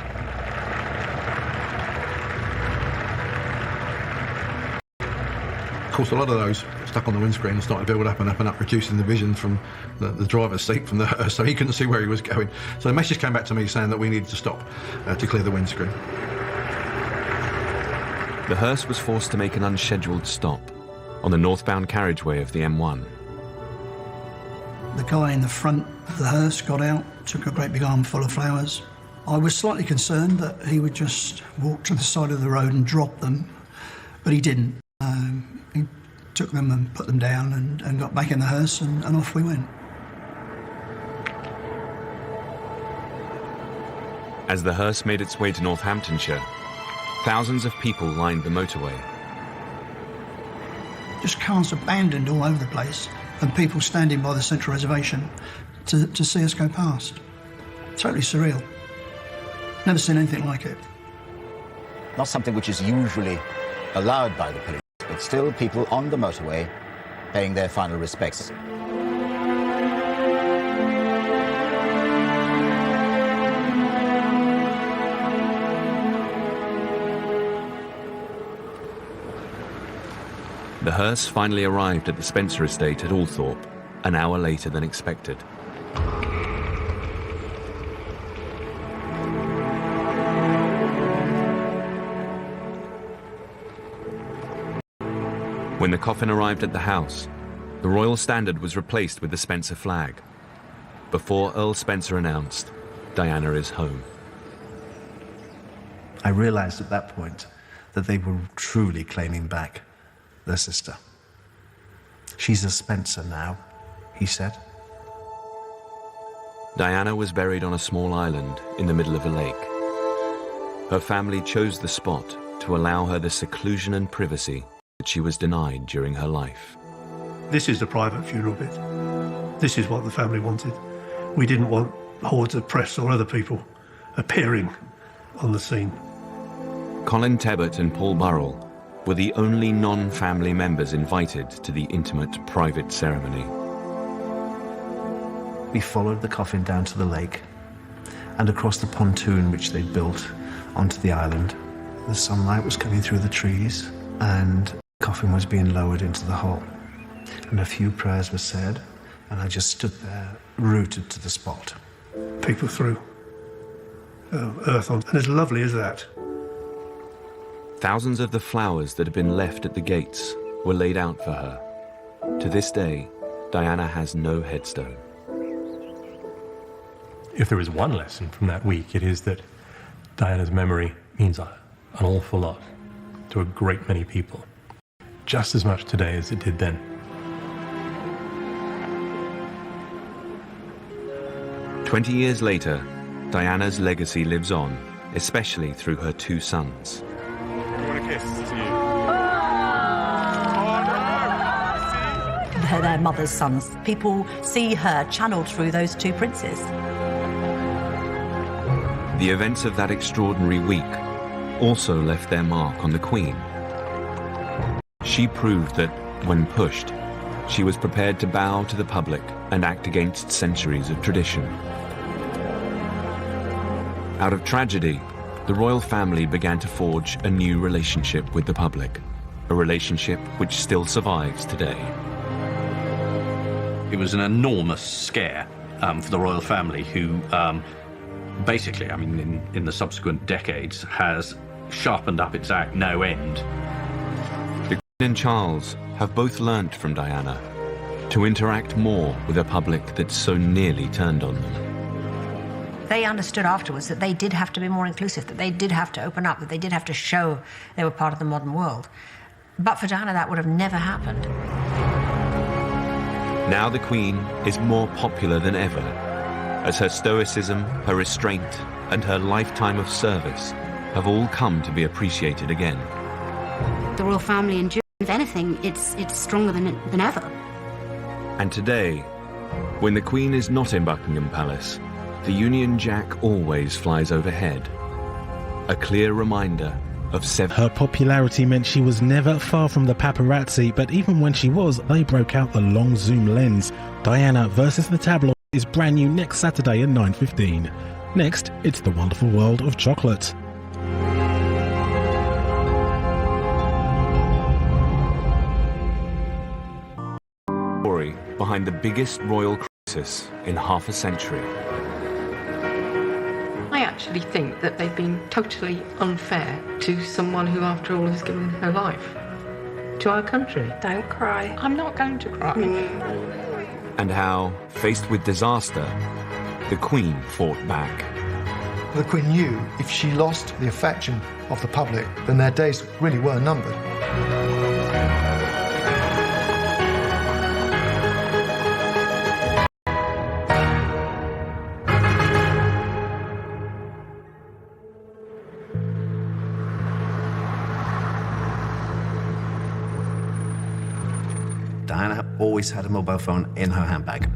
Of course, a lot of those stuck on the windscreen and started to build up and up and up, reducing the vision from the driver's seat from the hearse, so he couldn't see where he was going. So the message came back to me saying that we needed to stop to clear the windscreen.
The hearse was forced to make an unscheduled stop on the northbound carriageway of the M1.
The guy in the front of the hearse got out, took a great big armful of flowers. I was slightly concerned that he would just walk to the side of the road and drop them, but he didn't. He took them and put them down and got back in the hearse and off we went.
As the hearse made its way to Northamptonshire, thousands of people lined the motorway.
Just cars abandoned all over the place and people standing by the central reservation to see us go past. Totally surreal. Never seen anything like it.
Not something which is usually allowed by the police, but still people on the motorway paying their final respects.
The hearse finally arrived at the Spencer estate at Althorpe an hour later than expected. When the coffin arrived at the house, the royal standard was replaced with the Spencer flag. Before Earl Spencer announced, Diana is home.
I realized at that point that they were truly claiming back their sister. She's a Spencer now, he said.
Diana was buried on a small island in the middle of a lake. Her family chose the spot to allow her the seclusion and privacy that she was denied during her life.
This is the private funeral bit. This is what the family wanted. We didn't want hordes of press or other people appearing on the scene.
Colin Tebbett and Paul Burrell were the only non-family members invited to the intimate, private ceremony.
We followed the coffin down to the lake and across the pontoon which they'd built onto the island. The sunlight was coming through the trees and the coffin was being lowered into the hole. And a few prayers were said, and I just stood there, rooted to the spot.
People threw earth on, and as lovely as that.
Thousands of the flowers that had been left at the gates were laid out for her. To this day, Diana has no headstone.
If there is one lesson from that week, it is that Diana's memory means an awful lot to a great many people. Just as much today as it did then.
"20 years later, Diana's legacy lives on, especially through her two sons.
Their mother's sons. People see her channeled through those two princes.
The events of that extraordinary week also left their mark on the Queen. She proved that, when pushed, she was prepared to bow to the public and act against centuries of tradition. Out of tragedy, the royal family began to forge a new relationship with the public, a relationship which still survives today.
It was an enormous scare for the royal family, who basically, I mean, in the subsequent decades, has sharpened up its act no end.
The Queen and Charles have both learnt from Diana to interact more with a public that so nearly turned on them.
They understood afterwards that they did have to be more inclusive, that they did have to open up, that they did have to show they were part of the modern world. But for Diana, that would have never happened.
Now the Queen is more popular than ever, as her stoicism, her restraint, and her lifetime of service have all come to be appreciated again.
The royal family endures. If anything, it's stronger than ever.
And today, when the Queen is not in Buckingham Palace, the Union Jack always flies overhead. A clear reminder of
Her popularity meant she was never far from the paparazzi, but even when she was, they broke out the long zoom lens. Diana versus the Tabloid is brand new next Saturday at 9:15. Next, it's The Wonderful World of Chocolate.
Story behind the biggest royal crisis in half a century.
I actually think that they've been totally unfair to someone who, after all, has given her life to our country.
Don't cry.
I'm not going to cry.
And how, faced with disaster, the Queen fought back.
The Queen knew if she lost the affection of the public, then their days really were numbered.
Diana always had a mobile phone in her handbag.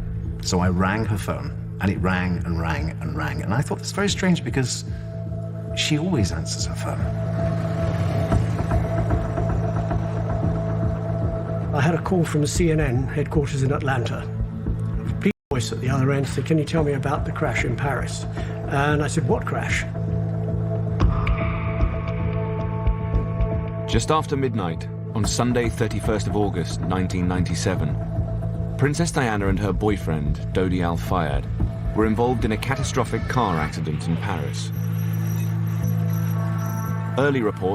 So I rang her phone, and it rang and rang and rang. And I thought that's very strange because she always answers her phone.
I had a call from the CNN headquarters in Atlanta. A police voice at the other end said, "Can you tell me about the crash in Paris?" And I said, "What crash?"
Just after midnight, on Sunday 31st of August 1997, Princess Diana and her boyfriend, Dodi Al-Fayed, were involved in a catastrophic car accident in Paris. Early reports